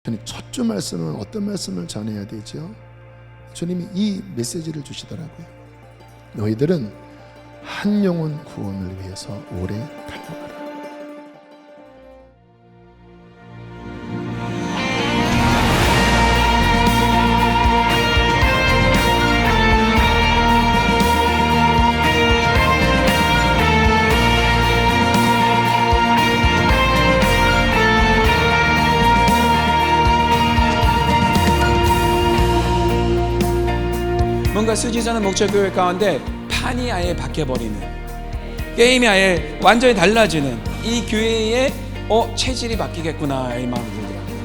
주님, 첫 주 말씀은 어떤 말씀을 전해야 되죠? 주님이 이 메시지를 주시더라고요. 너희들은 한 영혼 구원을 위해서 오래 달려가라. 뭔가 쓰지않은 목적교회 가운데 판이 아예 바뀌어버리는, 게임이 아예 완전히 달라지는 이 교회의 체질이 바뀌겠구나, 이 마음이 들더라고요.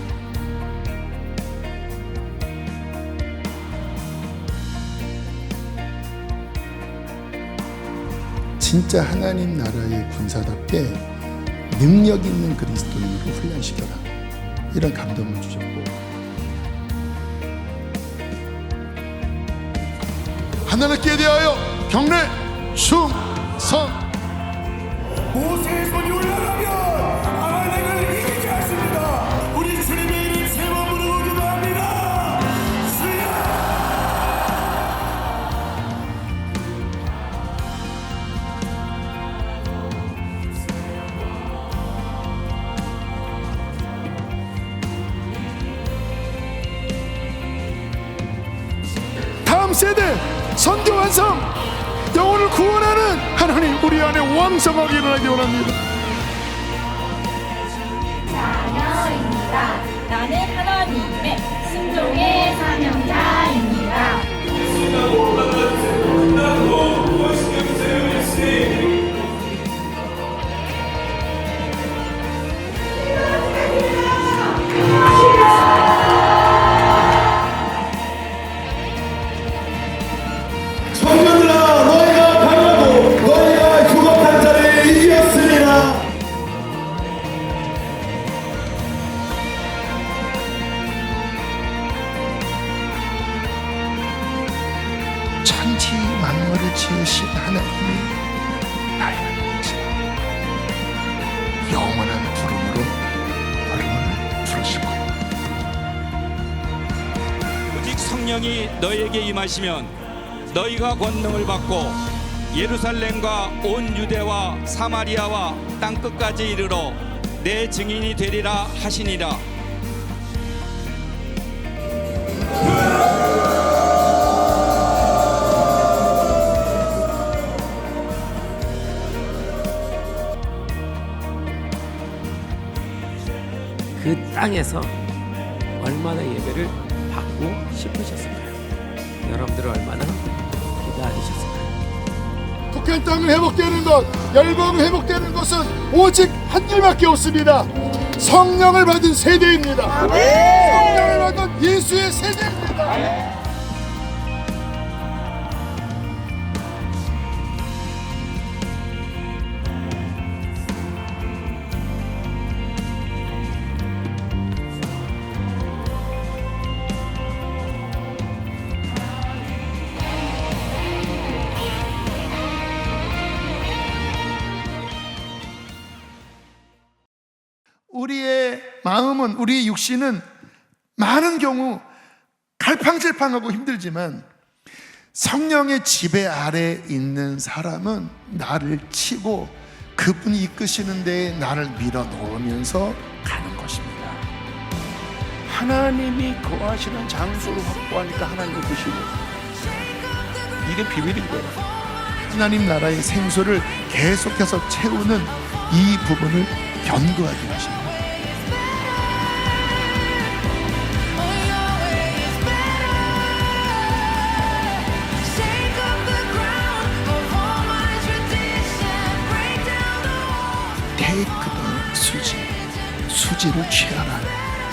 진짜 하나님 나라의 군사답게 능력 있는 그리스도인으로 훈련시켜라, 이런 감동을 주셨고, 하나님께 대하여 경례 충성. 모세의 손이 올라가면 아말렉을 이기게 하십니다. 우리 주님의 이름 세 번 부르고 기도합니다. 주여! 다음 세대 선교 완성, 영혼을 구원하는 하나님 우리 안에 왕성하게 일어나기 원합니다. 자녀입니다. 나는 하나님의 순종의 사명자입니다. 청년들아, 너희가 강하고 너희가 흉악한 자를 이겼습니다. 천지 만물을 지으신 하나님이 나의 지라 영원한 부름으로 너를 부르시고, 오직 성령이 너에게 임하시면 너희가 권능을 받고 예루살렘과 온 유대와 사마리아와 땅끝까지 이르러 내 증인이 되리라 하시니라. 그 땅에서 얼마나 예배를 받고 싶으셨을까요? 여러분들은 얼마나 기다리셨을까요? 북한 땅을 회복되는 것, 열방이 회복되는 것은 오직 한 일밖에 없습니다. 성령을 받은 세대입니다. 성령을 받은 예수의 세대입니다. 우리의 마음은, 우리의 육신은 많은 경우 갈팡질팡하고 힘들지만 성령의 지배 아래 있는 사람은 나를 치고 그분이 이끄시는 데에 나를 밀어넣으면서 가는 것입니다. 하나님이 거하시는 장소를 확보하니까 하나님을 보시고, 이게 비밀인 거예요. 하나님 나라의 생수를 계속해서 채우는 이 부분을 견고하게 하십니다. 테이크더 수지를 취하라.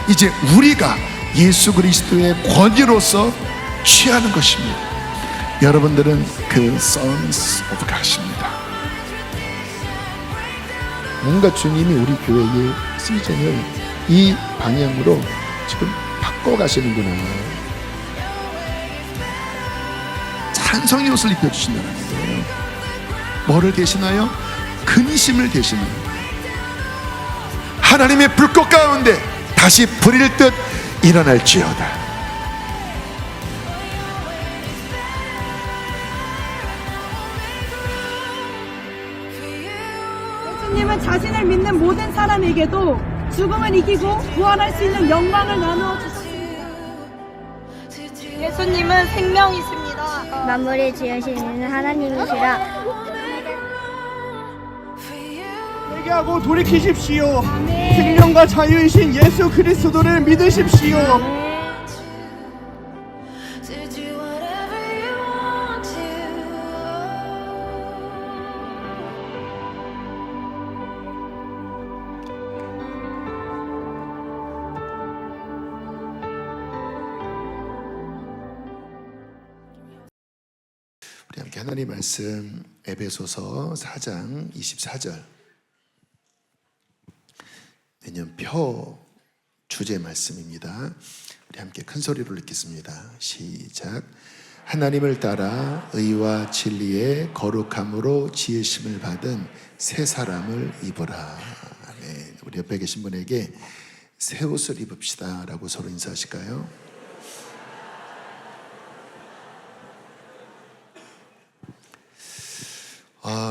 이제 우리가 예수 그리스도의 권위로서 취하는 것입니다. 여러분들은 그 Sons of God입니다. 뭔가 주님이 우리 교회의 시즌을 이 방향으로 지금 바꿔가시는구나. 찬송의 옷을 입혀주신다는 거예요. 뭐를 대신하여? 근심을 대신하여 하나님의 불꽃 가운데 다시 부릴 듯 일어날지어다. 예수님은 자신을 믿는 모든 사람에게도 죽음을 이기고 부활할 수 있는 영광을 나누어 주셨습니다. 예수님은 생명이십니다. 만물을 지으시는 하나님이시라. 회개하고 돌이키십시오. 생명과 자유이신 예수 그리스도를 믿으십시오. 우리 함께 하나님 말씀 에베소서 4장 24절, 내년 표 주제 말씀입니다. 우리 함께 큰 소리로 읽겠습니다. 시작. 하나님을 따라 의와 진리의 거룩함으로 지으심을 받은 새 사람을 입으라. 아멘. 우리 옆에 계신 분에게 새 옷을 입읍시다 라고 서로 인사하실까요?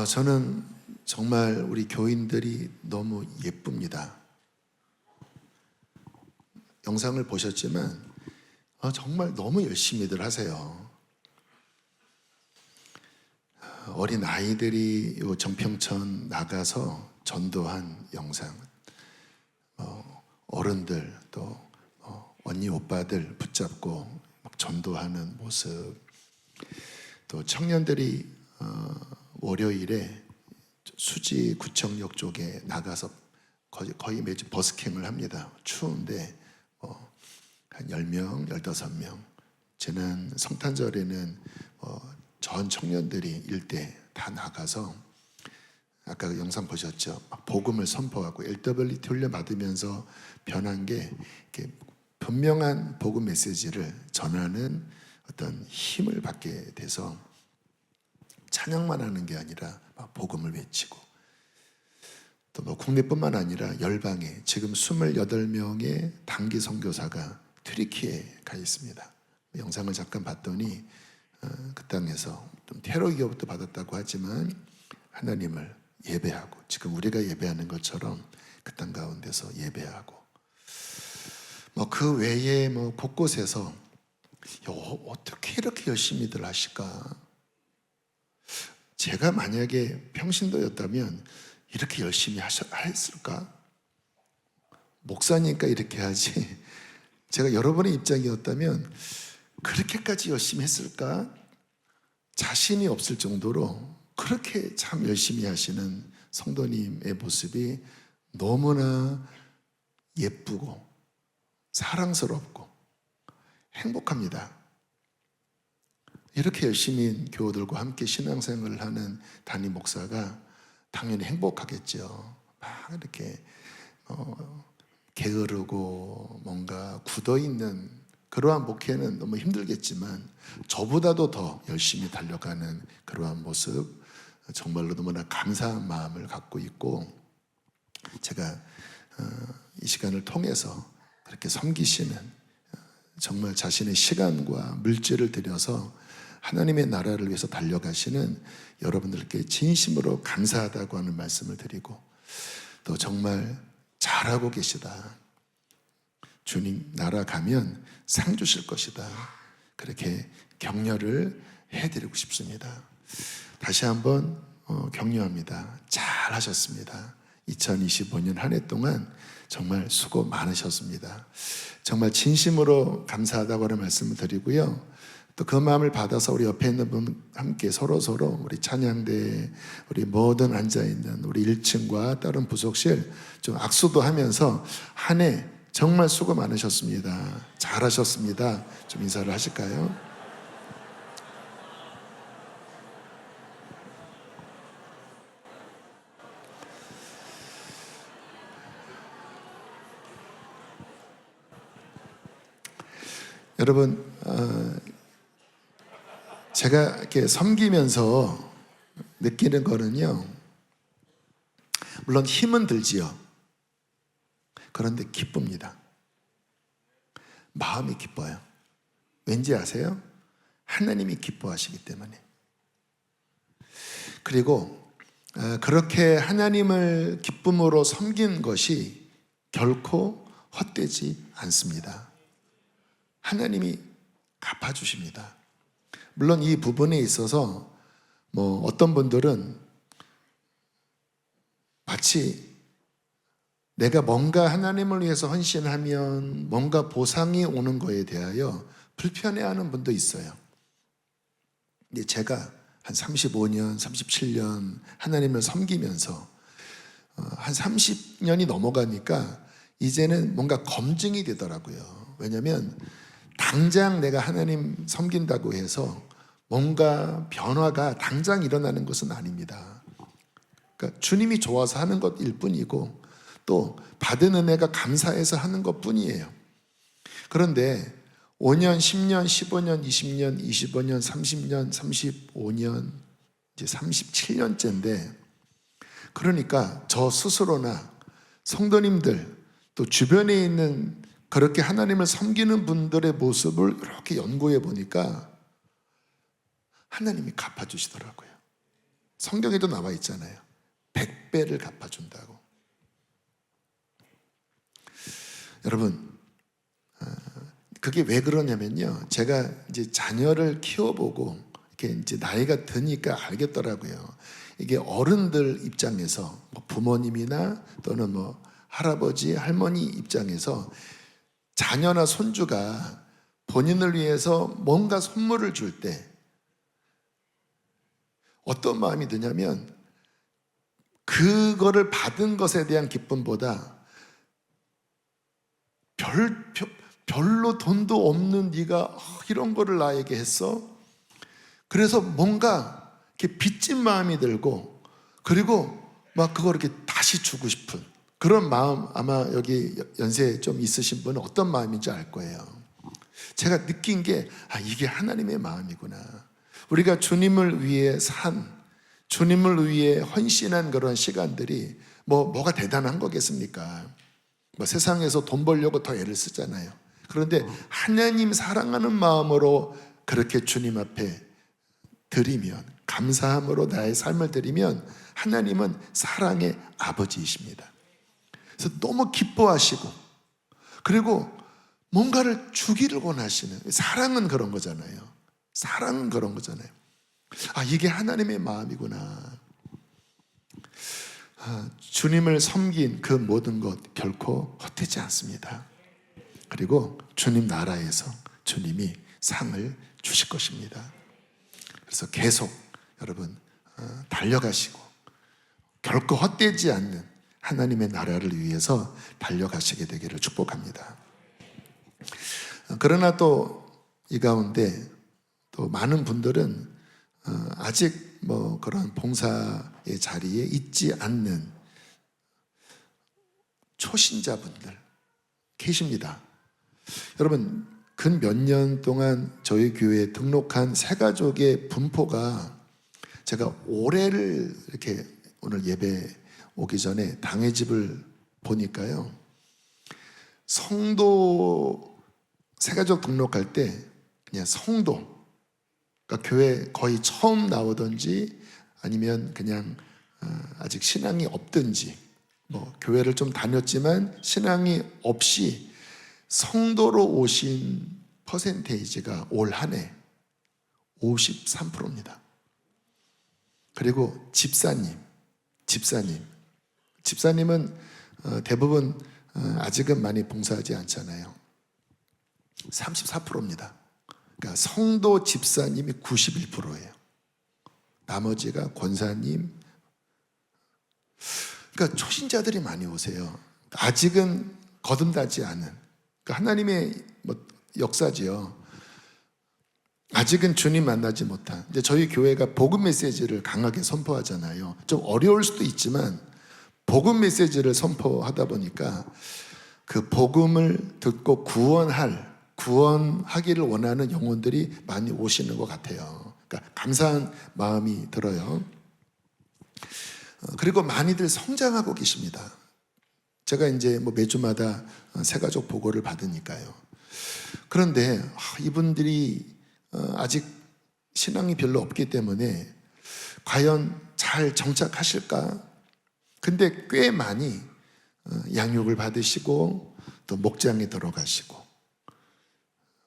저는 정말 우리 교인들이 너무 예쁩니다. 영상을 보셨지만 정말 너무 열심히들 하세요. 어린 아이들이 요 정평천 나가서 전도한 영상, 어른들 또 언니 오빠들 붙잡고 막 전도하는 모습, 또 청년들이 월요일에 수지 구청역 쪽에 나가서 거의 매주 버스킹을 합니다. 추운데 한 10명, 15명. 지난 성탄절에는 전 청년들이 일대 다 나가서 아까 그 영상 보셨죠? 복음을 선포하고 LWT 훈련 받으면서 변한 게 이렇게 분명한 복음 메시지를 전하는 어떤 힘을 받게 돼서 찬양만 하는 게 아니라 막 복음을 외치고, 또 뭐 국내뿐만 아니라 열방에 지금 28명의 단기 선교사가 튀르키예에 가 있습니다. 영상을 잠깐 봤더니 그 땅에서 좀 테러 위협도 받았다고 하지만 하나님을 예배하고, 지금 우리가 예배하는 것처럼 그 땅 가운데서 예배하고, 뭐 그 외에 뭐 곳곳에서 어떻게 이렇게 열심히들 하실까? 제가 만약에 평신도였다면 이렇게 열심히 했을까? 목사니까 이렇게 하지, 제가 여러분의 입장이었다면 그렇게까지 열심히 했을까? 자신이 없을 정도로 그렇게 참 열심히 하시는 성도님의 모습이 너무나 예쁘고 사랑스럽고 행복합니다. 이렇게 열심히 교우들과 함께 신앙생활을 하는 담임 목사가 당연히 행복하겠죠. 막 이렇게 게으르고 뭔가 굳어있는 그러한 목회는 너무 힘들겠지만 저보다도 더 열심히 달려가는 그러한 모습, 정말로 너무나 감사한 마음을 갖고 있고, 제가 이 시간을 통해서 그렇게 섬기시는, 정말 자신의 시간과 물질을 들여서 하나님의 나라를 위해서 달려가시는 여러분들께 진심으로 감사하다고 하는 말씀을 드리고, 또 정말 잘하고 계시다, 주님 나라 가면 상 주실 것이다, 그렇게 격려를 해드리고 싶습니다. 다시 한번 격려합니다. 잘하셨습니다. 2025년 한 해 동안 정말 수고 많으셨습니다. 정말 진심으로 감사하다고 하는 말씀을 드리고요, 또 그 마음을 받아서 우리 옆에 있는 분 함께 서로 우리 찬양대, 우리 모든 앉아있는 우리 1층과 다른 부속실 좀 악수도 하면서 한 해 정말 수고 많으셨습니다, 잘하셨습니다, 좀 인사를 하실까요? 여러분, 제가 이렇게 섬기면서 느끼는 거는요, 물론 힘은 들지요. 그런데 기쁩니다. 마음이 기뻐요. 왠지 아세요? 하나님이 기뻐하시기 때문에. 그리고 그렇게 하나님을 기쁨으로 섬긴 것이 결코 헛되지 않습니다. 하나님이 갚아주십니다. 물론 이 부분에 있어서 어떤 분들은 마치 내가 뭔가 하나님을 위해서 헌신하면 뭔가 보상이 오는 거에 대하여 불편해하는 분도 있어요. 근데 제가 한 35년, 37년 하나님을 섬기면서 한 30년이 넘어가니까 이제는 뭔가 검증이 되더라고요. 왜냐하면 당장 내가 하나님 섬긴다고 해서 뭔가 변화가 당장 일어나는 것은 아닙니다. 그러니까 주님이 좋아서 하는 것일 뿐이고 또 받은 은혜가 감사해서 하는 것 뿐이에요. 그런데 5년, 10년, 15년, 20년, 25년, 30년, 35년, 이제 37년째인데 그러니까 저 스스로나 성도님들 또 주변에 있는 그렇게 하나님을 섬기는 분들의 모습을 이렇게 연구해 보니까 하나님이 갚아주시더라고요. 성경에도 나와 있잖아요. 100배를 갚아준다고. 여러분, 그게 왜 그러냐면요. 제가 이제 자녀를 키워보고 이렇게 이제 나이가 드니까 알겠더라고요. 이게 어른들 입장에서 부모님이나 또는 할아버지, 할머니 입장에서 자녀나 손주가 본인을 위해서 뭔가 선물을 줄 때 어떤 마음이 드냐면 그거를 받은 것에 대한 기쁨보다 별로 돈도 없는 네가 이런 거를 나에게 했어? 그래서 뭔가 이렇게 빚진 마음이 들고 그리고 막 그걸 이렇게 다시 주고 싶은 그런 마음 아마 여기 연세 좀 있으신 분은 어떤 마음인지 알 거예요. 제가 느낀 게 이게 하나님의 마음이구나. 우리가 주님을 위해 주님을 위해 헌신한 그런 시간들이 뭐가 대단한 거겠습니까? 세상에서 돈 벌려고 더 애를 쓰잖아요. 그런데 하나님 사랑하는 마음으로 그렇게 주님 앞에 드리면 감사함으로 나의 삶을 드리면 하나님은 사랑의 아버지이십니다. 그래서 너무 기뻐하시고 그리고 뭔가를 주기를 원하시는 사랑은 그런 거잖아요. 사랑은 그런 거잖아요. 이게 하나님의 마음이구나. 주님을 섬긴 그 모든 것 결코 헛되지 않습니다. 그리고 주님 나라에서 주님이 상을 주실 것입니다. 그래서 계속 여러분 달려가시고 결코 헛되지 않는 하나님의 나라를 위해서 달려가시게 되기를 축복합니다. 그러나 또 이 가운데 또 많은 분들은 아직 그런 봉사의 자리에 있지 않는 초신자분들 계십니다. 여러분 근 몇 년 동안 저희 교회에 등록한 새가족의 분포가 제가 올해를 이렇게 오늘 예배 오기 전에 당의 집을 보니까요. 성도 새가족 등록할 때 그냥 성도 그러니까 교회 거의 처음 나오든지 아니면 그냥 아직 신앙이 없든지 교회를 좀 다녔지만 신앙이 없이 성도로 오신 퍼센테이지가 올 한 해 53%입니다. 그리고 집사님은 대부분 아직은 많이 봉사하지 않잖아요. 34%입니다. 그러니까 성도 집사님이 91%예요. 나머지가 권사님. 그러니까 초신자들이 많이 오세요. 아직은 거듭나지 않은. 그러니까 하나님의 역사지요. 아직은 주님 만나지 못한. 이제 저희 교회가 복음 메시지를 강하게 선포하잖아요. 좀 어려울 수도 있지만 복음 메시지를 선포하다 보니까 그 복음을 듣고 구원하기를 원하는 영혼들이 많이 오시는 것 같아요. 그러니까 감사한 마음이 들어요. 그리고 많이들 성장하고 계십니다. 제가 이제 매주마다 새가족 보고를 받으니까요. 그런데 이분들이 아직 신앙이 별로 없기 때문에 과연 잘 정착하실까? 근데 꽤 많이 양육을 받으시고 또 목장에 들어가시고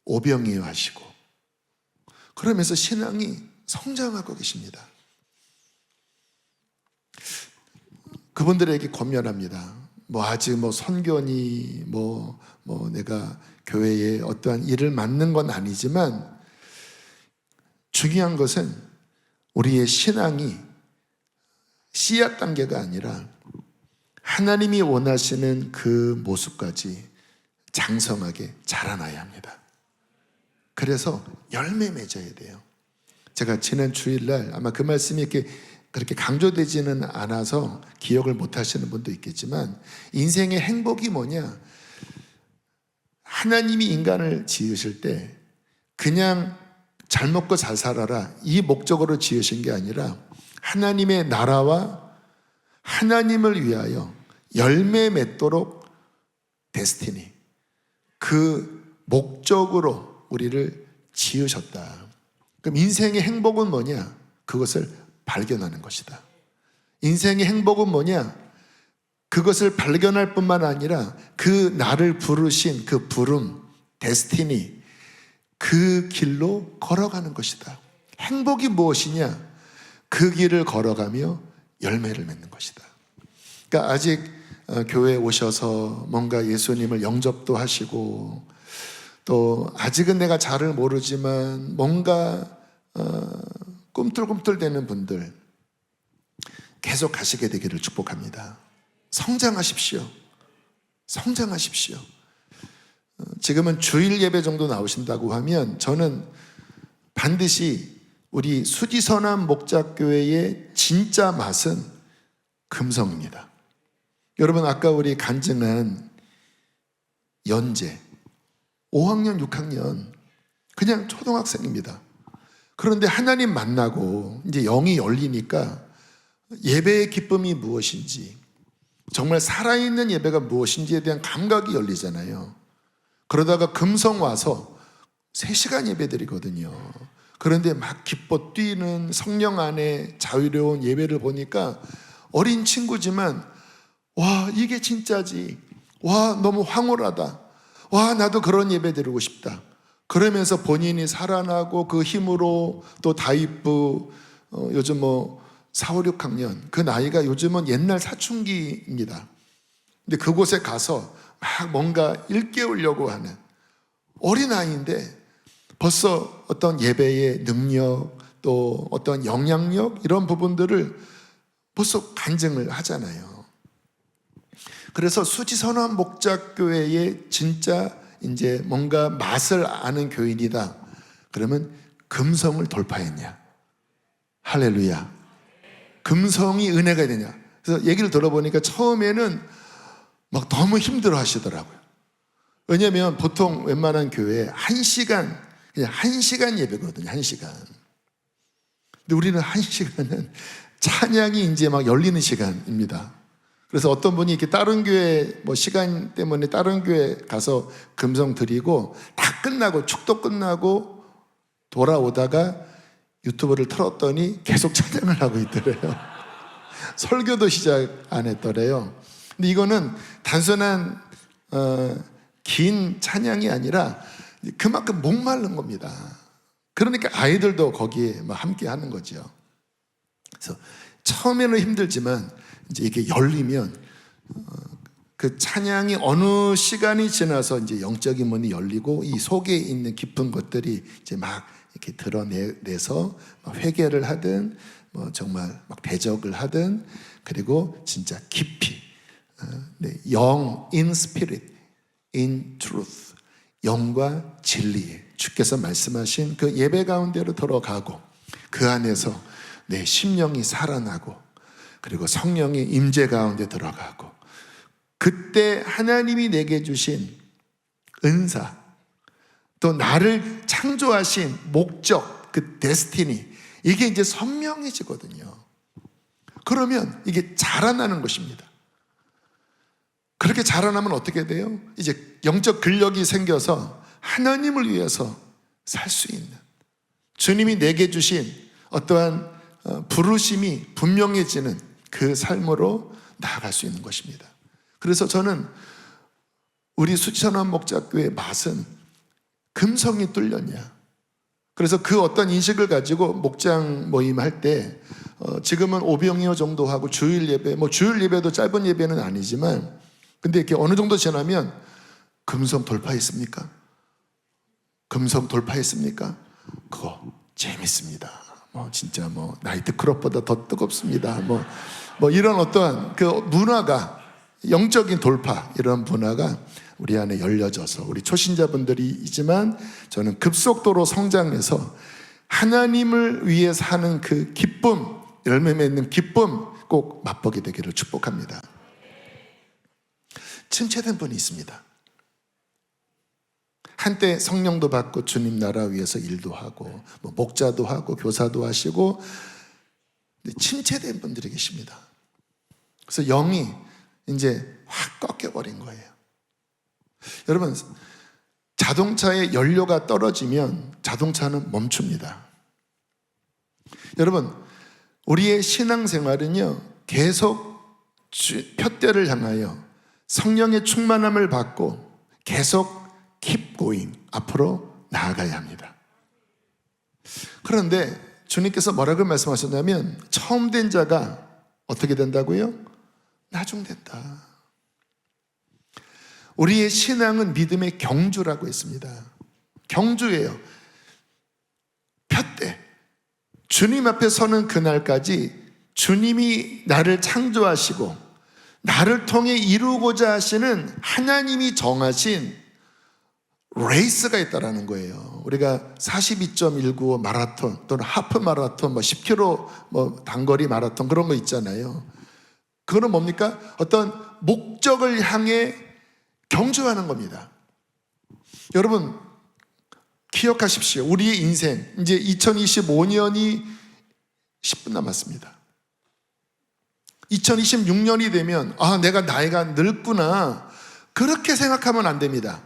오병이어 하시고 그러면서 신앙이 성장하고 계십니다. 그분들에게 권면합니다. 아직 선교니 내가 교회에 어떠한 일을 맡는 건 아니지만 중요한 것은 우리의 신앙이 씨앗 단계가 아니라 하나님이 원하시는 그 모습까지 장성하게 자라나야 합니다. 그래서 열매 맺어야 돼요. 제가 지난 주일날 아마 그 말씀이 이렇게 그렇게 강조되지는 않아서 기억을 못 하시는 분도 있겠지만 인생의 행복이 뭐냐? 하나님이 인간을 지으실 때 그냥 잘 먹고 잘 살아라 이 목적으로 지으신 게 아니라 하나님의 나라와 하나님을 위하여 열매 맺도록 데스티니 그 목적으로 우리를 지으셨다. 그럼 인생의 행복은 뭐냐? 그것을 발견하는 것이다. 인생의 행복은 뭐냐? 그것을 발견할 뿐만 아니라 그 나를 부르신 그 부름, 데스티니 그 길로 걸어가는 것이다. 행복이 무엇이냐? 그 길을 걸어가며 열매를 맺는 것이다. 그러니까 아직 교회에 오셔서 뭔가 예수님을 영접도 하시고 또 아직은 내가 잘을 모르지만 뭔가 꿈틀꿈틀대는 분들 계속 가시게 되기를 축복합니다. 성장하십시오. 성장하십시오. 지금은 주일 예배 정도 나오신다고 하면 저는 반드시 우리 수지선암 목자교회의 진짜 맛은 금성입니다. 여러분 아까 우리 간증한 연재 5학년 6학년 그냥 초등학생입니다. 그런데 하나님 만나고 이제 영이 열리니까 예배의 기쁨이 무엇인지 정말 살아있는 예배가 무엇인지에 대한 감각이 열리잖아요. 그러다가 금성 와서 3시간 예배 드리거든요. 그런데 막 기뻐 뛰는 성령 안에 자유로운 예배를 보니까 어린 친구지만 와 이게 진짜지, 와 너무 황홀하다, 와 나도 그런 예배 드리고 싶다. 그러면서 본인이 살아나고 그 힘으로 또 다이브 요즘 4, 5, 6학년 그 나이가 요즘은 옛날 사춘기입니다. 근데 그곳에 가서 막 뭔가 일깨우려고 하는 어린아이인데 벌써 어떤 예배의 능력 또 어떤 영향력 이런 부분들을 벌써 간증을 하잖아요. 그래서 수지선암 목자교회의 진짜 이제 뭔가 맛을 아는 교인이다. 그러면 금성을 돌파했냐? 할렐루야. 금성이 은혜가 되냐? 그래서 얘기를 들어보니까 처음에는 막 너무 힘들어 하시더라고요. 왜냐하면 보통 웬만한 교회에 1시간, 그냥 1시간 예배거든요. 1시간. 근데 우리는 1시간은 찬양이 이제 막 열리는 시간입니다. 그래서 어떤 분이 이렇게 다른 교회 시간 때문에 다른 교회 가서 금성 드리고 다 끝나고 축도 끝나고 돌아오다가 유튜브를 틀었더니 계속 찬양을 하고 있더래요. 설교도 시작 안 했더래요. 근데 이거는 단순한 긴 찬양이 아니라 그만큼 목마른 겁니다. 그러니까 아이들도 거기에 함께 하는 거죠. 그래서 처음에는 힘들지만 이제 이게 열리면 그 찬양이 어느 시간이 지나서 이제 영적인 문이 열리고 이 속에 있는 깊은 것들이 이제 막 이렇게 드러내서 회개를 하든 정말 막 대적을 하든 그리고 진짜 깊이 영 in spirit, in truth 영과 진리에 주께서 말씀하신 그 예배 가운데로 들어가고 그 안에서 내 심령이 살아나고 그리고 성령의 임재 가운데 들어가고 그때 하나님이 내게 주신 은사 또 나를 창조하신 목적 그 데스티니 이게 이제 선명해지거든요. 그러면 이게 자라나는 것입니다. 그렇게 자라나면 어떻게 돼요? 이제 영적 근력이 생겨서 하나님을 위해서 살 수 있는, 주님이 내게 주신 어떠한 부르심이 분명해지는 그 삶으로 나아갈 수 있는 것입니다. 그래서 저는 우리 수천원 목자교회 맛은 금성이 뚫렸냐, 그래서 그 어떤 인식을 가지고 목장 모임 할 때 지금은 오병이어 정도 하고 주일 예배, 뭐 주일 예배도 짧은 예배는 아니지만, 근데 이렇게 어느 정도 지나면 금성 돌파했습니까? 금성 돌파했습니까? 그거 재밌습니다. 뭐 진짜 뭐 나이트클럽보다 더 뜨겁습니다. 뭐 이런 어떠한 그 문화가, 영적인 돌파, 이런 문화가 우리 안에 열려져서 우리 초신자분들이지만 저는 급속도로 성장해서 하나님을 위해 사는 그 기쁨, 열매 맺는 기쁨 꼭 맛보게 되기를 축복합니다. 침체된 분이 있습니다. 한때 성령도 받고 주님 나라 위해서 일도 하고 뭐 목자도 하고 교사도 하시고, 침체된 분들이 계십니다. 그래서 영이 이제 확 꺾여버린 거예요. 여러분, 자동차의 연료가 떨어지면 자동차는 멈춥니다. 여러분, 우리의 신앙생활은요, 계속 푯대를 향하여 성령의 충만함을 받고 계속 keep going, 앞으로 나아가야 합니다. 그런데 주님께서 뭐라고 말씀하셨냐면, 처음 된 자가 어떻게 된다고요? 나중된다. 우리의 신앙은 믿음의 경주라고 했습니다. 경주예요. 푯대. 주님 앞에 서는 그날까지 주님이 나를 창조하시고 나를 통해 이루고자 하시는 하나님이 정하신 레이스가 있다라는 거예요. 우리가 42.195 마라톤 또는 하프 마라톤, 뭐 10km 뭐 단거리 마라톤, 그런 거 있잖아요. 그거는 뭡니까? 어떤 목적을 향해 경주하는 겁니다. 여러분, 기억하십시오. 우리의 인생, 이제 2025년이 10분 남았습니다. 2026년이 되면 내가 나이가 늙구나, 그렇게 생각하면 안 됩니다.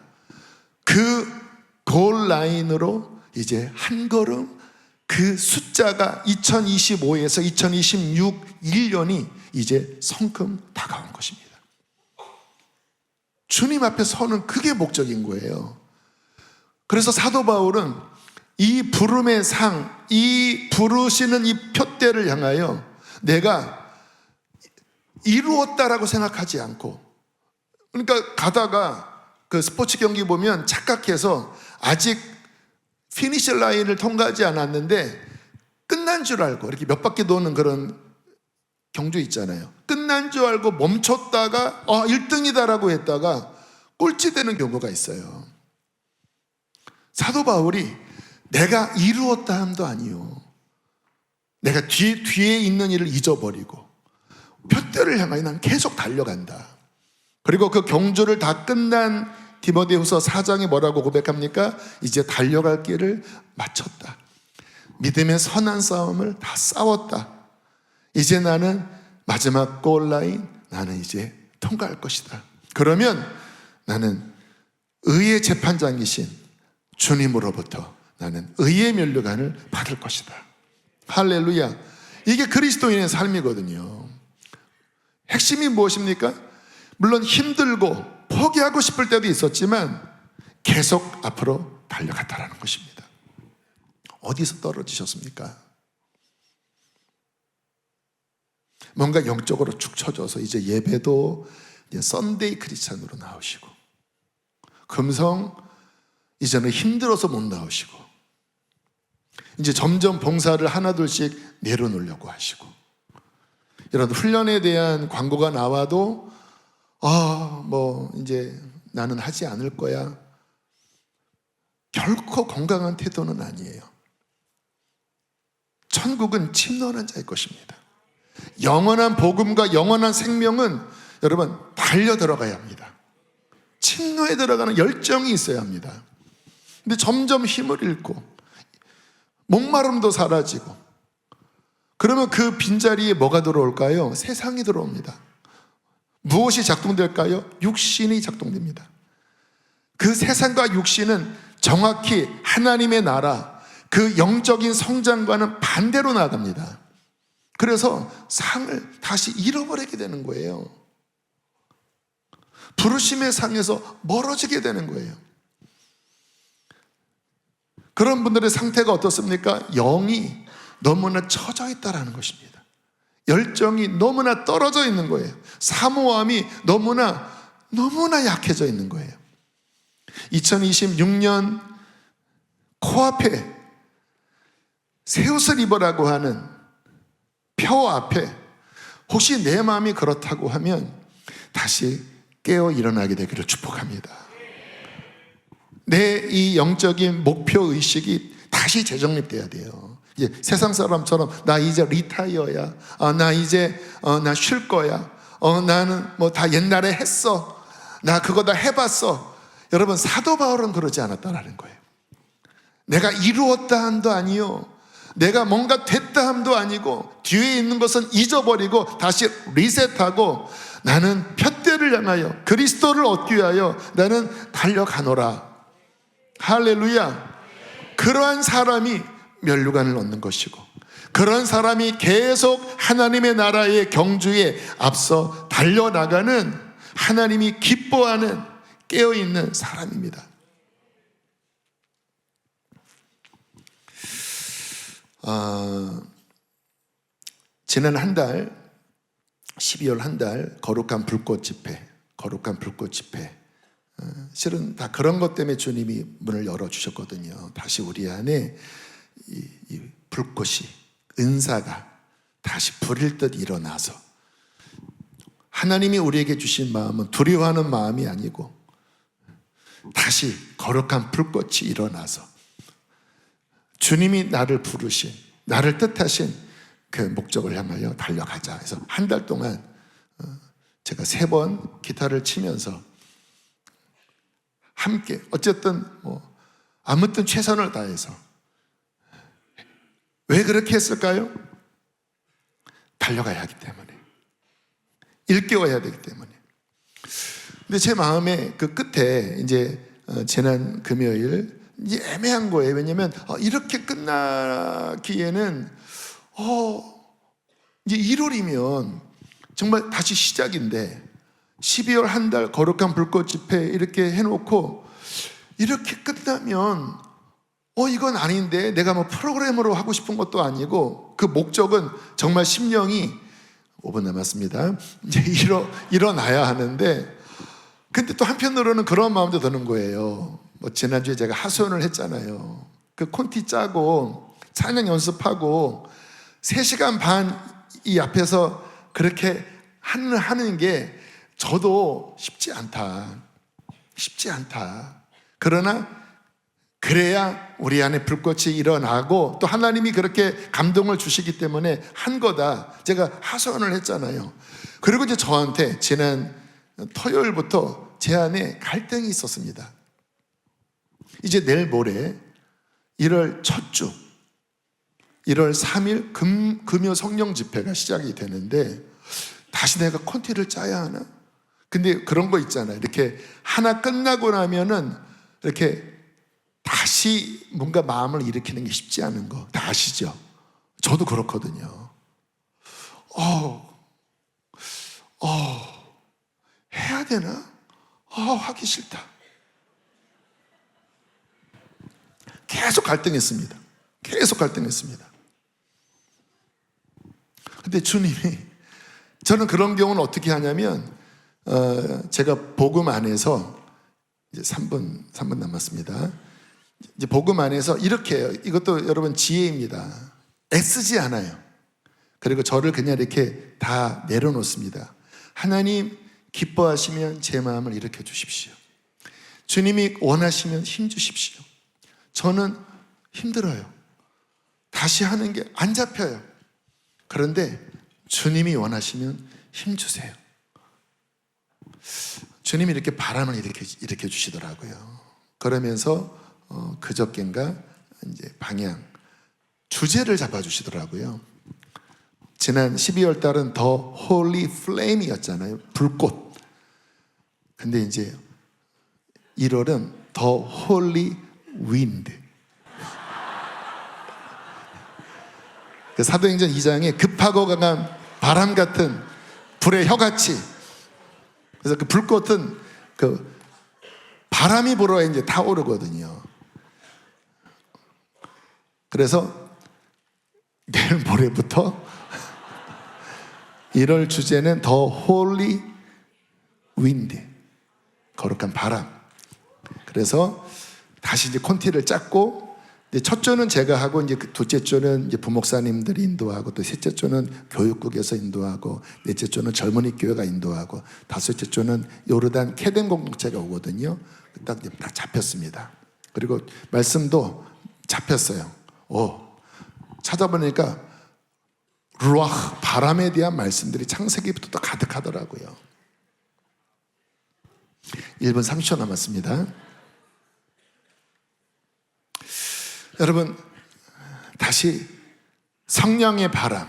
그 골 라인으로 이제 한 걸음, 그 숫자가 2025에서 2026 1년이 이제 성큼 다가온 것입니다. 주님 앞에 서는 그게 목적인 거예요. 그래서 사도 바울은 이 부름의 상, 이 부르시는 이 푯대를 향하여 내가 이루었다라고 생각하지 않고, 그러니까 가다가 그 스포츠 경기 보면 착각해서 아직 피니시 라인을 통과하지 않았는데 끝난 줄 알고 이렇게 몇 바퀴 도는 그런 경주 있잖아요. 끝난 줄 알고 멈췄다가 1등이다라고 했다가 꼴찌 되는 경우가 있어요. 사도 바울이 내가 이루었다 함도 아니요, 내가 뒤에 있는 일을 잊어버리고 푯대를 향하여 난 계속 달려간다. 그리고 그 경주를 다 끝난 디모데후서 4장에 뭐라고 고백합니까? 이제 달려갈 길을 마쳤다. 믿음의 선한 싸움을 다 싸웠다. 이제 나는 마지막 골라인, 나는 이제 통과할 것이다. 그러면 나는 의의 재판장이신 주님으로부터 나는 의의 면류관을 받을 것이다. 할렐루야. 이게 그리스도인의 삶이거든요. 핵심이 무엇입니까? 물론 힘들고 포기하고 싶을 때도 있었지만 계속 앞으로 달려갔다라는 것입니다. 어디서 떨어지셨습니까? 뭔가 영적으로 축 처져서 이제 예배도 이제 썬데이 크리스찬으로 나오시고, 금성 이제는 힘들어서 못 나오시고, 이제 점점 봉사를 하나둘씩 내려놓으려고 하시고, 이런 훈련에 대한 광고가 나와도 뭐 이제 나는 하지 않을 거야. 결코 건강한 태도는 아니에요. 천국은 침노하는 자의 것입니다. 영원한 복음과 영원한 생명은 여러분 달려 들어가야 합니다. 침노에 들어가는 열정이 있어야 합니다. 근데 점점 힘을 잃고 목마름도 사라지고, 그러면 그 빈자리에 뭐가 들어올까요? 세상이 들어옵니다. 무엇이 작동될까요? 육신이 작동됩니다. 그 세상과 육신은 정확히 하나님의 나라, 그 영적인 성장과는 반대로 나갑니다. 그래서 상을 다시 잃어버리게 되는 거예요. 부르심의 상에서 멀어지게 되는 거예요. 그런 분들의 상태가 어떻습니까? 영이 너무나 처져 있다라는 것입니다. 열정이 너무나 떨어져 있는 거예요. 사모함이 너무나 약해져 있는 거예요. 2026년 코앞에 새 옷을 입으라고 하는 표 앞에 혹시 내 마음이 그렇다고 하면 다시 깨어 일어나게 되기를 축복합니다. 내 이 영적인 목표 의식이 다시 재정립돼야 돼요. 이제 세상 사람처럼 나 이제 리타이어야, 나 이제 나 쉴 거야, 나는 뭐 다 옛날에 했어, 나 그거 다 해봤어. 여러분, 사도 바울은 그러지 않았다라는 거예요. 내가 이루었다 함도 아니요, 내가 뭔가 됐다 함도 아니고, 뒤에 있는 것은 잊어버리고 다시 리셋하고 나는 푯대를 향하여 그리스도를 얻기 위하여 나는 달려가노라. 할렐루야. 그러한 사람이 면류관을 얻는 것이고, 그런 사람이 계속 하나님의 나라의 경주에 앞서 달려나가는, 하나님이 기뻐하는 깨어있는 사람입니다. 지난 한 달, 12월 한 달 거룩한 불꽃 집회, 실은 다 그런 것 때문에 주님이 문을 열어주셨거든요. 다시 우리 안에 이 불꽃이, 은사가 다시 불일 듯 일어나서, 하나님이 우리에게 주신 마음은 두려워하는 마음이 아니고 다시 거룩한 불꽃이 일어나서 주님이 나를 부르신, 나를 뜻하신 그 목적을 향하여 달려가자 해서 한 달 동안 제가 3번 기타를 치면서 함께, 어쨌든 아무튼 최선을 다해서. 왜 그렇게 했을까요? 달려가야 하기 때문에, 일깨워야 되기 때문에. 근데 제 마음에 그 끝에 이제 지난 금요일 이제 애매한 거예요. 왜냐면 이렇게 끝나기에는 이제 1월이면 정말 다시 시작인데, 12월 한 달 거룩한 불꽃 집회 이렇게 해놓고 이렇게 끝나면 이건 아닌데, 내가 뭐 프로그램으로 하고 싶은 것도 아니고, 그 목적은 정말 심령이 5분 남았습니다. 이제 일어나야 하는데, 근데 또 한편으로는 그런 마음도 드는 거예요. 뭐 지난주에 제가 하소연을 했잖아요. 그 콘티 짜고 찬양 연습하고 3시간 반 이 앞에서 그렇게 하는 게 저도 쉽지 않다. 그러나 그래야 우리 안에 불꽃이 일어나고 또 하나님이 그렇게 감동을 주시기 때문에 한 거다. 제가 하소연을 했잖아요. 그리고 이제 저한테 지난 토요일부터 제 안에 갈등이 있었습니다. 이제 내일 모레 1월 첫 주 1월 3일 금요 성령 집회가 시작이 되는데, 다시 내가 콘티를 짜야 하나? 근데 그런 거 있잖아요. 이렇게 하나 끝나고 나면은 이렇게 다시 뭔가 마음을 일으키는 게 쉽지 않은 거 다 아시죠? 저도 그렇거든요. 해야 되나? 하기 싫다. 계속 갈등했습니다. 근데 주님이, 저는 그런 경우는 어떻게 하냐면, 제가 복음 안에서 이제 3분 남았습니다. 이제 복음 안에서 이렇게 해요. 이것도 여러분 지혜입니다. 애쓰지 않아요. 그리고 저를 그냥 이렇게 다 내려놓습니다. 하나님 기뻐하시면 제 마음을 일으켜 주십시오. 주님이 원하시면 힘 주십시오. 저는 힘들어요. 다시 하는 게 안 잡혀요. 그런데 주님이 원하시면 힘 주세요. 주님이 이렇게 바람을 일으켜 주시더라고요. 그러면서 그저께인가 이제 방향, 주제를 잡아주시더라고요. 지난 12월 달은 더 홀리 플레임이었잖아요. 불꽃. 근데 이제 1월은 더 홀리 윈드. 그 사도행전 2장에 급하고 강한 바람 같은 불의 혀같이, 그래서 그 불꽃은 그 바람이 불어야 이제 타오르거든요. 그래서 내일 모레부터 1월 주제는 더 홀리 윈드, 거룩한 바람. 그래서 다시 이제 콘티를 짰고, 이제 첫 조는 제가 하고, 이제 그 둘째 조는 이제 부목사님들이 인도하고, 또 셋째 조는 교육국에서 인도하고, 넷째 조는 젊은이 교회가 인도하고, 다섯째 조는 요르단 케덴 공동체가 오거든요. 딱 잡혔습니다. 그리고 말씀도 잡혔어요. 찾아보니까 루아흐, 바람에 대한 말씀들이 창세기부터 또 가득하더라고요. 1분 30초 남았습니다. 여러분, 다시 성령의 바람,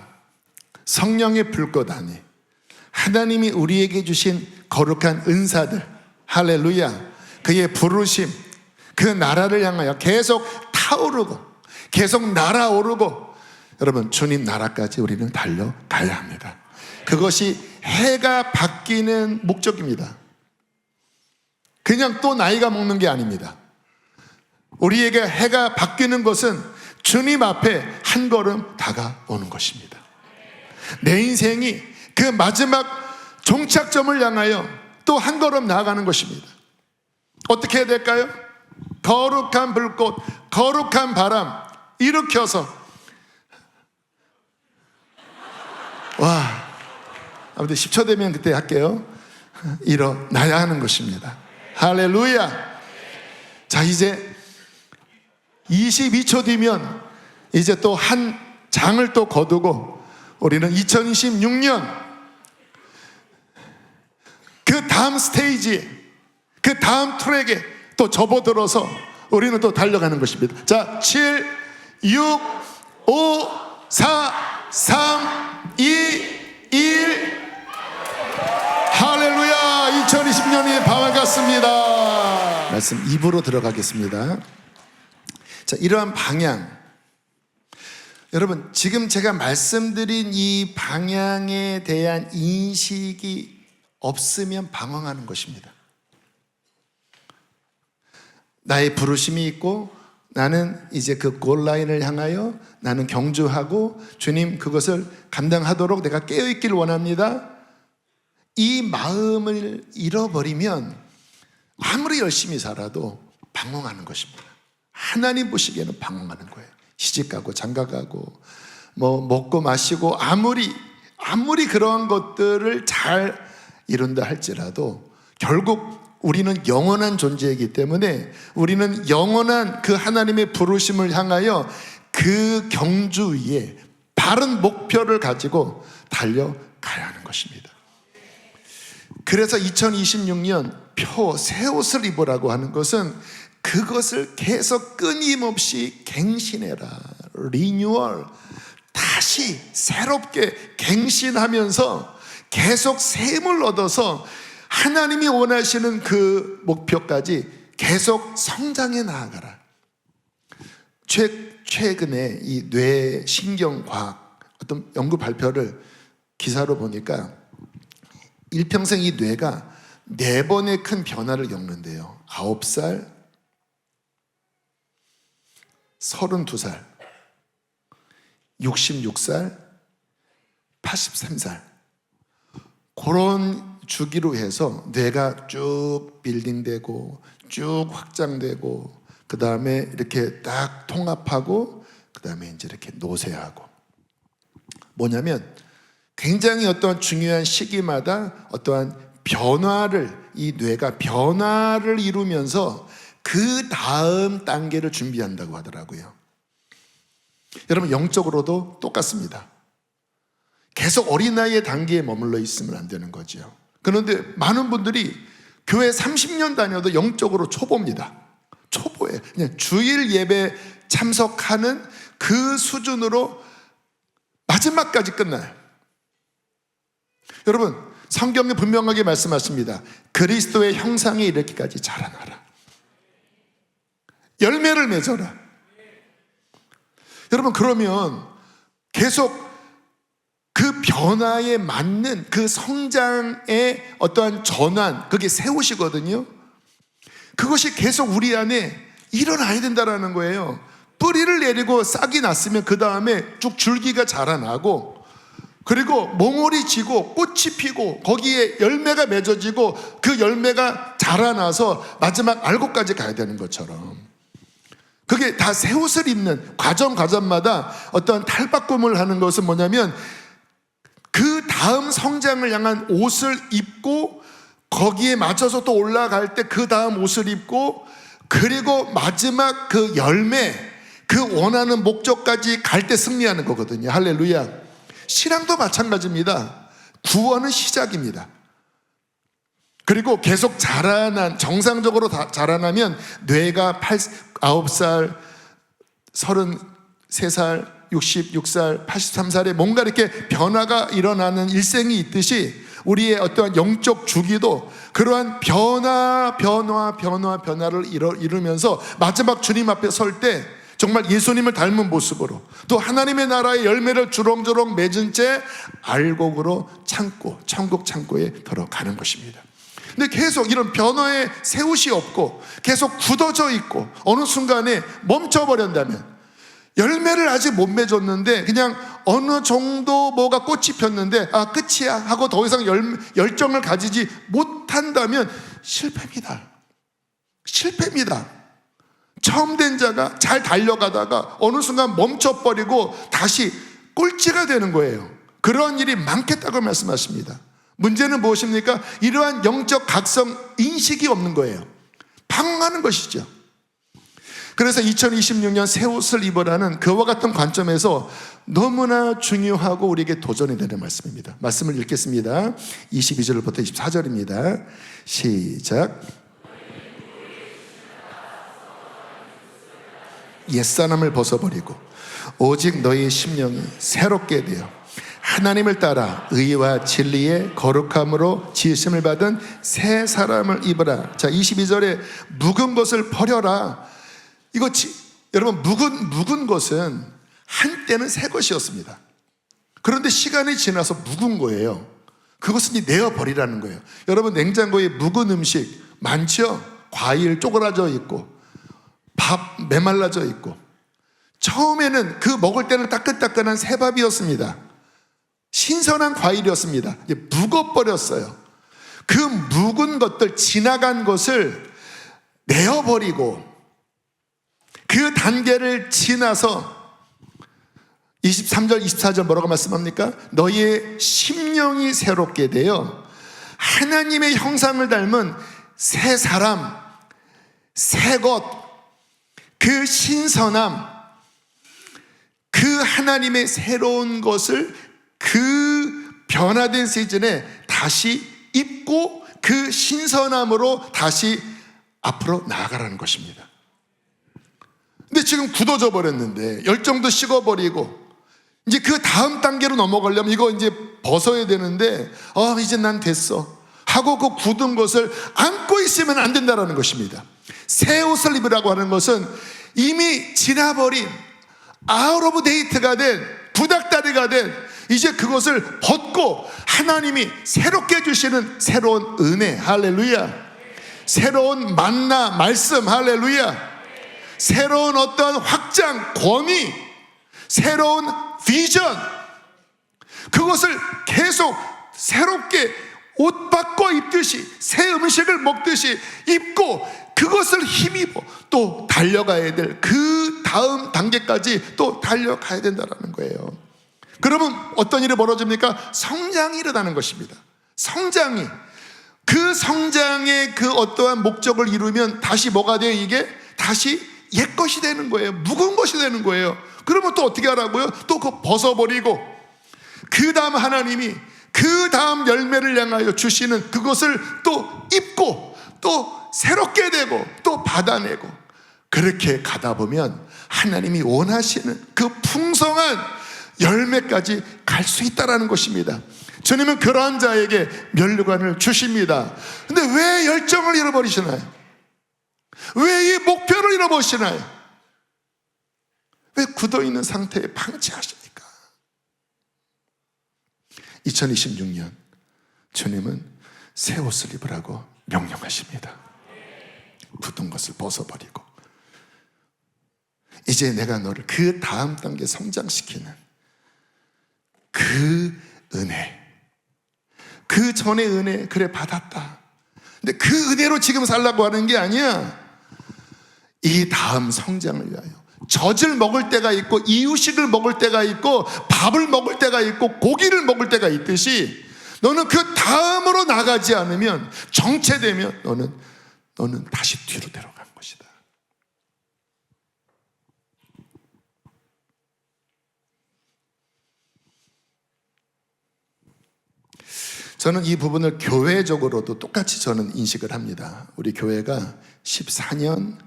성령의 불꽃 안에 하나님이 우리에게 주신 거룩한 은사들, 할렐루야, 그의 부르심, 그 나라를 향하여 계속 타오르고 계속 날아오르고, 여러분, 주님 나라까지 우리는 달려가야 합니다. 그것이 해가 바뀌는 목적입니다. 그냥 또 나이가 먹는 게 아닙니다. 우리에게 해가 바뀌는 것은 주님 앞에 한 걸음 다가오는 것입니다. 내 인생이 그 마지막 종착점을 향하여 또 한 걸음 나아가는 것입니다. 어떻게 해야 될까요? 거룩한 불꽃, 거룩한 바람 일으켜서, 아무튼 10초 되면 그때 할게요. 일어나야 하는 것입니다. 할렐루야. 자, 이제 22초 뒤면 이제 또 한 장을 또 거두고 우리는 2026년 그 다음 스테이지에, 그 다음 트랙에 또 접어들어서 우리는 또 달려가는 것입니다. 자, 7, 6, 5, 4, 3, 2, 1. 할렐루야. 2020년이 밝았습니다. 말씀 2부로 들어가겠습니다. 자, 이러한 방향, 여러분, 지금 제가 말씀드린 이 방향에 대한 인식이 없으면 방황하는 것입니다. 나의 부르심이 있고, 나는 이제 그 골라인을 향하여 나는 경주하고, 주님 그것을 감당하도록 내가 깨어있기를 원합니다. 이 마음을 잃어버리면 아무리 열심히 살아도 방황하는 것입니다. 하나님 보시기에는 방황하는 거예요. 시집가고 장가가고 뭐 먹고 마시고 아무리 그러한 것들을 잘 이룬다 할지라도 결국 우리는 영원한 존재이기 때문에 우리는 영원한 그 하나님의 부르심을 향하여 그 경주 위에 바른 목표를 가지고 달려가야 하는 것입니다. 그래서 2026년 새 옷을 입으라고 하는 것은 그것을 계속 끊임없이 갱신해라, 리뉴얼, 다시 새롭게 갱신하면서 계속 샘을 얻어서 하나님이 원하시는 그 목표까지 계속 성장해 나아가라. 최근에 이 뇌 신경과학 어떤 연구 발표를 기사로 보니까 일평생 이 뇌가 4번의 큰 변화를 겪는데요. 9살, 32살, 66살, 83살, 그런 주기로 해서 뇌가 쭉 빌딩되고 쭉 확장되고, 그 다음에 이렇게 딱 통합하고, 그 다음에 이제 이렇게 노쇠하고. 뭐냐면 굉장히 어떤 중요한 시기마다 어떠한 변화를, 이 뇌가 변화를 이루면서 그 다음 단계를 준비한다고 하더라고요. 여러분, 영적으로도 똑같습니다. 계속 어린아이의 단계에 머물러 있으면 안 되는 거죠. 그런데 많은 분들이 교회 30년 다녀도 영적으로 초보입니다. 초보예요. 그냥 주일 예배 참석하는 그 수준으로 마지막까지 끝나요. 여러분, 성경에 분명하게 말씀하십니다. 그리스도의 형상에 이르기까지 자라나라. 열매를 맺어라. 여러분, 그러면 계속 그 변화에 맞는 그 성장의 어떠한 전환, 그게 세우시거든요. 그것이 계속 우리 안에 일어나야 된다는 거예요. 뿌리를 내리고 싹이 났으면 그 다음에 쭉 줄기가 자라나고, 그리고 몽울이 지고 꽃이 피고 거기에 열매가 맺어지고 그 열매가 자라나서 마지막 알곡까지 가야 되는 것처럼, 그게 다 새 옷을 입는 과정마다 어떤 탈바꿈을 하는 것은 뭐냐면 그 다음 성장을 향한 옷을 입고 거기에 맞춰서 또 올라갈 때 그 다음 옷을 입고, 그리고 마지막 그 열매, 그 원하는 목적까지 갈 때 승리하는 거거든요. 할렐루야. 신앙도 마찬가지입니다. 구원은 시작입니다. 그리고 계속 정상적으로 자라나면 뇌가 9살, 33살, 66살, 83살에 뭔가 이렇게 변화가 일어나는 일생이 있듯이 우리의 어떠한 영적 주기도 그러한 변화를 이루면서 마지막 주님 앞에 설 때 정말 예수님을 닮은 모습으로, 또 하나님의 나라의 열매를 주렁주렁 맺은 채 알곡으로 천국 창고에 들어가는 것입니다. 근데 계속 이런 변화의 새 옷이 없고 계속 굳어져 있고 어느 순간에 멈춰버린다면, 열매를 아직 못 맺었는데 그냥 어느 정도 뭐가 꽃이 폈는데 아 끝이야 하고 더 이상 열정을 가지지 못한다면 실패입니다. 처음 된 자가 잘 달려가다가 어느 순간 멈춰버리고 다시 꼴찌가 되는 거예요. 그런 일이 많겠다고 말씀하십니다. 문제는 무엇입니까? 이러한 영적 각성 인식이 없는 거예요. 방황하는 것이죠. 그래서 2026년 새 옷을 입으라는 그와 같은 관점에서 너무나 중요하고 우리에게 도전이 되는 말씀입니다. 말씀을 읽겠습니다. 22절부터 24절입니다. 시작. 옛사람을 벗어버리고 오직 너희 심령이 새롭게 되어 하나님을 따라 의와 진리의 거룩함으로 지으심을 받은 새 사람을 입으라. 자, 22절에 묵은 것을 버려라. 여러분, 묵은 것은 한때는 새 것이었습니다. 그런데 시간이 지나서 묵은 거예요. 그것은 이제 내어버리라는 거예요. 여러분, 냉장고에 묵은 음식 많죠? 과일 쪼그라져 있고 밥 메말라져 있고, 처음에는 그 먹을 때는 따끈따끈한 새밥이었습니다. 신선한 과일이었습니다. 이제 묵어버렸어요. 그 묵은 것들, 지나간 것을 내어버리고 그 단계를 지나서 23절 24절 뭐라고 말씀합니까? 너희의 심령이 새롭게 되어 하나님의 형상을 닮은 새 사람, 새 것, 그 신선함, 그 하나님의 새로운 것을 그 변화된 시즌에 다시 입고 그 신선함으로 다시 앞으로 나아가라는 것입니다. 근데 지금 굳어져 버렸는데 열정도 식어버리고 이제 그 다음 단계로 넘어가려면 이거 이제 벗어야 되는데 이제 난 됐어 하고 그 굳은 것을 안고 있으면 안 된다는 것입니다. 새 옷을 입으라고 하는 것은 이미 지나버린 아웃 오브 데이트가 된 구닥다리가 된 이제 그것을 벗고 하나님이 새롭게 해주시는 새로운 은혜, 할렐루야, 새로운 만나 말씀, 할렐루야, 새로운 어떤 확장, 권위, 새로운 비전, 그것을 계속 새롭게 옷 바꿔 입듯이 새 음식을 먹듯이 입고 그것을 힘입어 또 달려가야 될 그 다음 단계까지 또 달려가야 된다는 거예요. 그러면 어떤 일이 벌어집니까? 성장이 일어나는 것입니다. 성장이, 그 성장의 그 어떠한 목적을 이루면 다시 뭐가 돼요? 이게 다시 옛 것이 되는 거예요. 묵은 것이 되는 거예요. 그러면 또 어떻게 하라고요? 또 그거 벗어버리고 그 다음 하나님이 그 다음 열매를 향하여 주시는 그것을 또 입고 또 새롭게 되고 또 받아내고, 그렇게 가다 보면 하나님이 원하시는 그 풍성한 열매까지 갈 수 있다는 것입니다. 주님은 그러한 자에게 면류관을 주십니다. 근데 왜 열정을 잃어버리시나요? 왜 이 목표를 잃어버리시나요? 왜 굳어있는 상태에 방치하십니까? 2026년 주님은 새 옷을 입으라고 명령하십니다. 굳은 것을 벗어버리고 이제 내가 너를 그 다음 단계 성장시키는 그 은혜, 그 전의 은혜 그래 받았다. 근데 그 은혜로 지금 살라고 하는 게 아니야. 이 다음 성장을 위하여 젖을 먹을 때가 있고 이유식을 먹을 때가 있고 밥을 먹을 때가 있고 고기를 먹을 때가 있듯이 너는 그 다음으로 나가지 않으면 정체되면 너는 다시 뒤로 내려간 것이다. 저는 이 부분을 교회적으로도 똑같이 저는 인식을 합니다. 우리 교회가 14년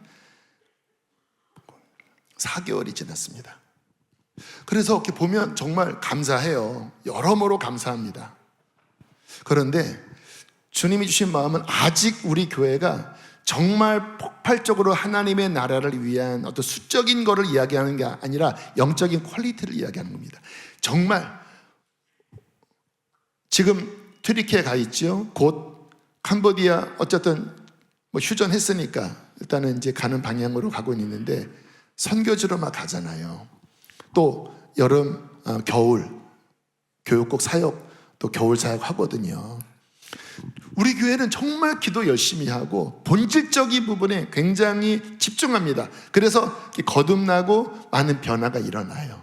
4개월이 지났습니다. 그래서 이렇게 보면 정말 감사해요. 여러모로 감사합니다. 그런데 주님이 주신 마음은 아직 우리 교회가 정말 폭발적으로 하나님의 나라를 위한 어떤 수적인 거를 이야기하는 게 아니라 영적인 퀄리티를 이야기하는 겁니다. 정말 지금 튀르키예에 가 있죠. 곧 캄보디아 어쨌든 뭐 휴전했으니까 일단은 이제 가는 방향으로 가고 있는데 선교지로 막 가잖아요. 또 여름, 겨울 교육국 사역 또 겨울 사역 하거든요. 우리 교회는 정말 기도 열심히 하고 본질적인 부분에 굉장히 집중합니다. 그래서 거듭나고 많은 변화가 일어나요.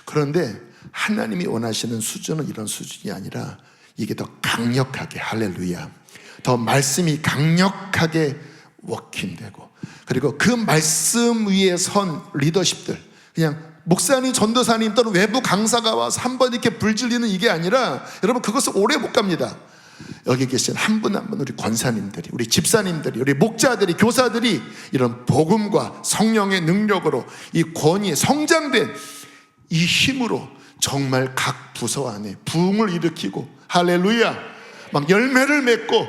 그런데 하나님이 원하시는 수준은 이런 수준이 아니라 이게 더 강력하게, 할렐루야, 더 말씀이 강력하게 워킹되고, 그리고 그 말씀 위에 선 리더십들, 그냥 목사님, 전도사님 또는 외부 강사가 와서 한 번 이렇게 불질리는 이게 아니라, 여러분 그것을 오래 못 갑니다. 여기 계신 한 분 한 분 우리 권사님들이, 우리 집사님들이, 우리 목자들이, 교사들이 이런 복음과 성령의 능력으로 이 권위, 성장된 이 힘으로 정말 각 부서 안에 부흥을 일으키고, 할렐루야, 막 열매를 맺고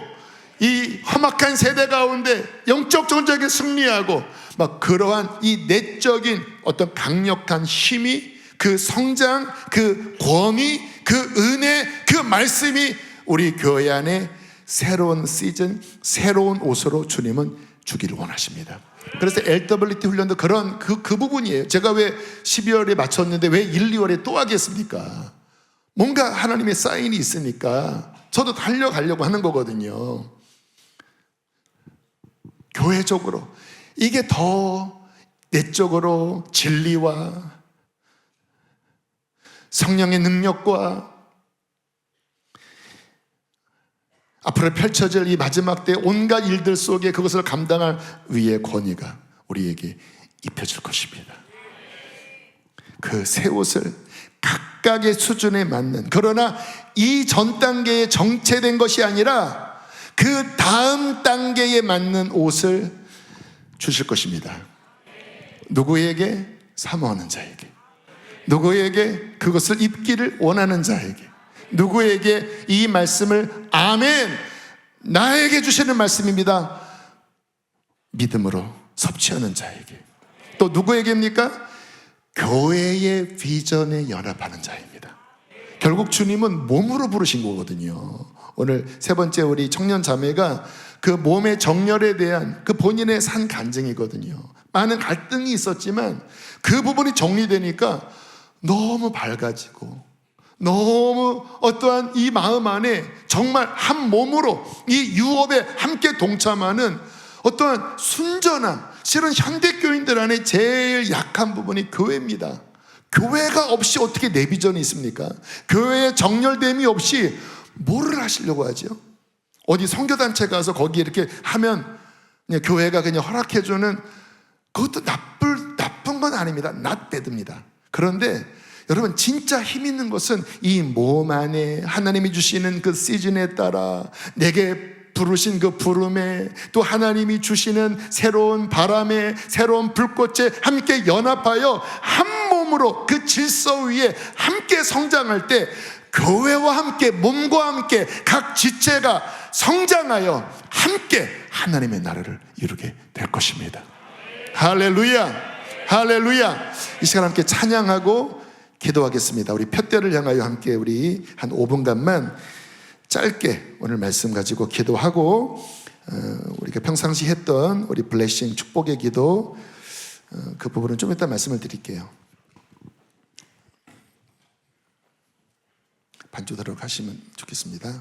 이 험악한 세대 가운데 영적 전쟁에 승리하고, 막 그러한 이 내적인 어떤 강력한 힘이, 그 성장, 그 권위, 그 은혜, 그 말씀이 우리 교회 안에 새로운 시즌, 새로운 옷으로 주님은 주기를 원하십니다. 그래서 LWT 훈련도 그런 그 부분이에요. 제가 왜 12월에 마쳤는데 왜 1, 2월에 또 하겠습니까? 뭔가 하나님의 사인이 있으니까 저도 달려가려고 하는 거거든요. 교회적으로 이게 더 내적으로 진리와 성령의 능력과 앞으로 펼쳐질 이 마지막 때 온갖 일들 속에 그것을 감당할 위의 권위가 우리에게 입혀질 것입니다. 그 새 옷을 각각의 수준에 맞는, 그러나 이 전 단계에 정체된 것이 아니라 그 다음 단계에 맞는 옷을 주실 것입니다. 누구에게? 사모하는 자에게. 누구에게? 그것을 입기를 원하는 자에게. 누구에게? 이 말씀을 아멘, 나에게 주시는 말씀입니다, 믿음으로 섭취하는 자에게. 또 누구에게입니까? 교회의 비전에 연합하는 자입니다. 결국 주님은 몸으로 부르신 거거든요. 오늘 세 번째 우리 청년 자매가 그 몸의 정렬에 대한 그 본인의 산 간증이거든요. 많은 갈등이 있었지만 그 부분이 정리되니까 너무 밝아지고, 너무 어떠한 이 마음 안에 정말 한 몸으로 이 유업에 함께 동참하는 어떠한 순전함. 실은 현대교인들 안에 제일 약한 부분이 교회입니다. 교회가 없이 어떻게 내 비전이 있습니까? 교회의 정렬됨이 없이 뭐를 하시려고 하죠? 어디 선교단체 가서 거기 이렇게 하면 그냥 교회가 그냥 허락해주는, 그것도 나쁜 건 아닙니다. not bad입니다. 그런데 여러분 진짜 힘 있는 것은 이 몸 안에 하나님이 주시는 그 시즌에 따라 내게 부르신 그 부름에, 또 하나님이 주시는 새로운 바람에, 새로운 불꽃에 함께 연합하여 한 몸으로 그 질서 위에 함께 성장할 때 교회와 함께, 몸과 함께 각 지체가 성장하여 함께 하나님의 나라를 이루게 될 것입니다. 할렐루야, 할렐루야. 이 시간 함께 찬양하고 기도하겠습니다. 우리 푯대를 향하여 함께 우리 한 5분간만 짧게 오늘 말씀 가지고 기도하고, 우리가 평상시 했던 우리 블레싱 축복의 기도, 그 부분은 좀 이따 말씀을 드릴게요. 반주대로 가시면 좋겠습니다.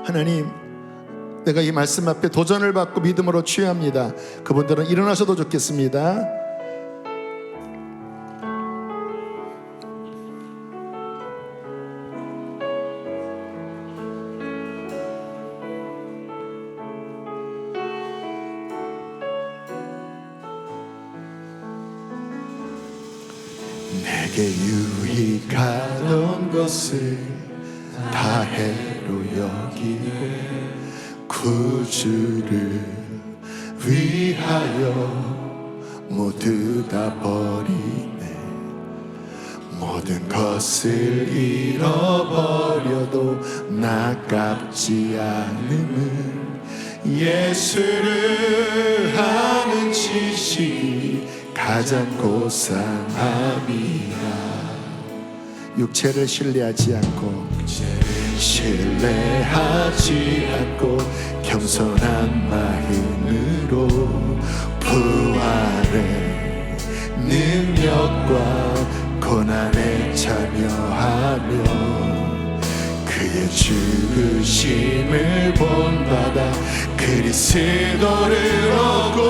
하나님, 내가 이 말씀 앞에 도전을 받고 믿음으로 취합니다. 그분들은 일어나셔도 좋겠습니다. 내게 유익하던 것을 다 해로 여기고 구주를 위하여 모두 다 버리네. 모든 것을 잃어버려도 나깝지 않음은 예수를 아는 지식이 가장 고상함이라. 육체를 신뢰하지 않고 겸손한 마음으로 부활의 능력과 고난에 참여하며 그의 죽으심을 본받아 그리스도를 얻고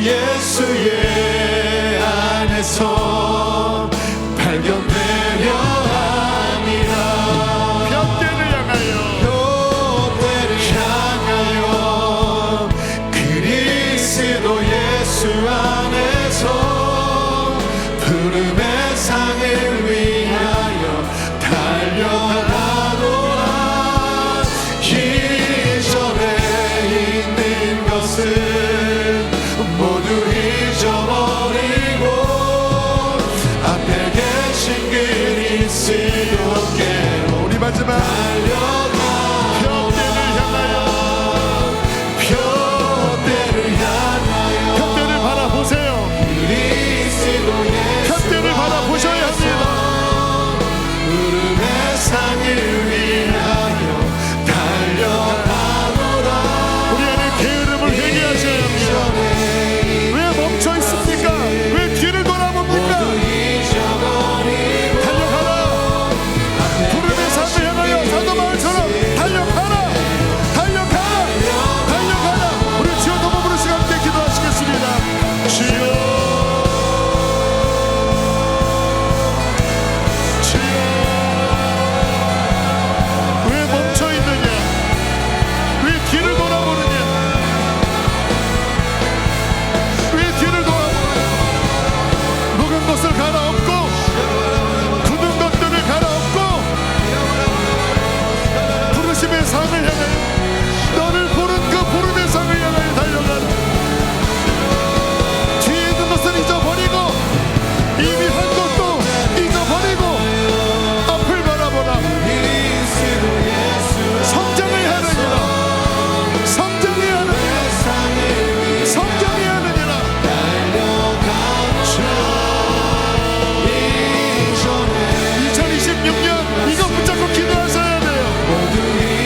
예수의 안에서 발견되려 함이라. 푯대를 향하여 그리스도 예수 안에서 푸름의 상을 위하여 달려가노라. 이전에 있는 것을 모두 잊어버리고 앞에 계신 그리스도께 우리 마지막 푯대를 바라보세요. 푯대를 바라보셔야 합니다. 푸름의 상을 위하여 달려가노라. 우리 안에 게으름을 회개하셔야 합니다. 왜 멈춰 있습니까? 왜 뒤를 돌아봅니까? 달려가라. 푸름의 상을 향하여 사도 바울처럼 달려가라. 달려가라. 달려가라. 우리 주여 넘어 부르시고 함께 기도하시겠습니다. 주여, 주여, 왜 멈춰 있느냐? 왜 뒤를 돌아보느냐? 왜 뒤를 돌아보느냐? 묵은 것을 갈아엎고 굳은 것들을 갈아엎고 부르심의 상을 향하여, 너를 부른 그 부름의 상을 향하여 달려가라. 뒤에 있는 것을 잊어버리고 이미 한 것도 잊어버리고 앞을 바라보라. 성장을 하느니라. 성장이 하느니라. 성장이 하느니라. 2026년 이거 붙잡고 기도하셔야 돼요.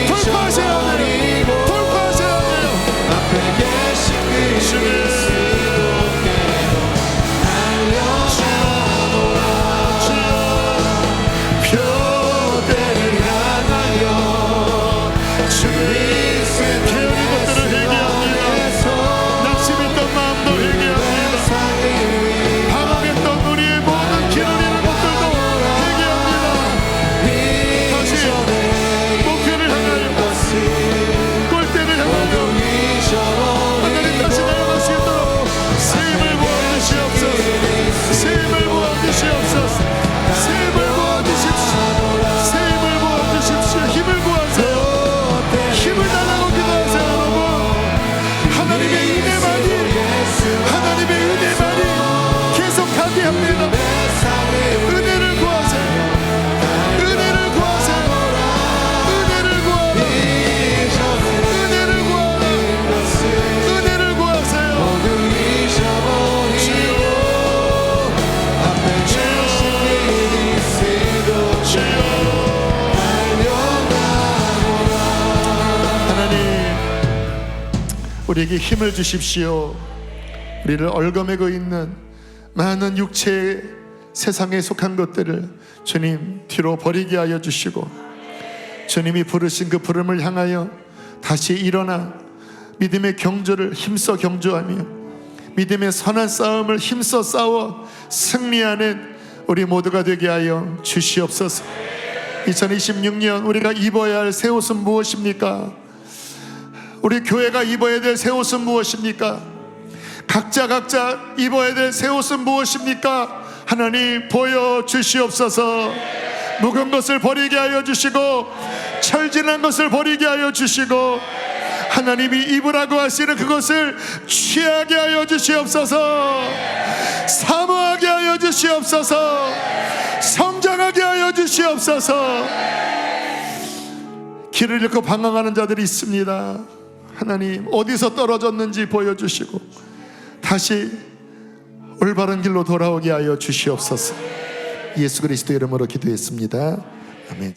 돌파하셔야 돼요. 돌파. 우리에게 힘을 주십시오. 우리를 얽어매고 있는 많은 육체의 세상에 속한 것들을 주님 뒤로 버리게 하여 주시고, 주님이 부르신 그 부름을 향하여 다시 일어나 믿음의 경주를 힘써 경주하며 믿음의 선한 싸움을 힘써 싸워 승리하는 우리 모두가 되게 하여 주시옵소서. 2026년 우리가 입어야 할 새 옷은 무엇입니까? 우리 교회가 입어야 될 새 옷은 무엇입니까? 각자 입어야 될 새 옷은 무엇입니까? 하나님 보여주시옵소서. 묵은 것을 버리게 하여 주시고 철진한 것을 버리게 하여 주시고 하나님이 입으라고 하시는 그것을 취하게 하여 주시옵소서. 사모하게 하여 주시옵소서. 성장하게 하여 주시옵소서. 길을 잃고 방황하는 자들이 있습니다. 하나님 어디서 떨어졌는지 보여주시고 다시 올바른 길로 돌아오게 하여 주시옵소서. 예수 그리스도 이름으로 기도했습니다. 아멘.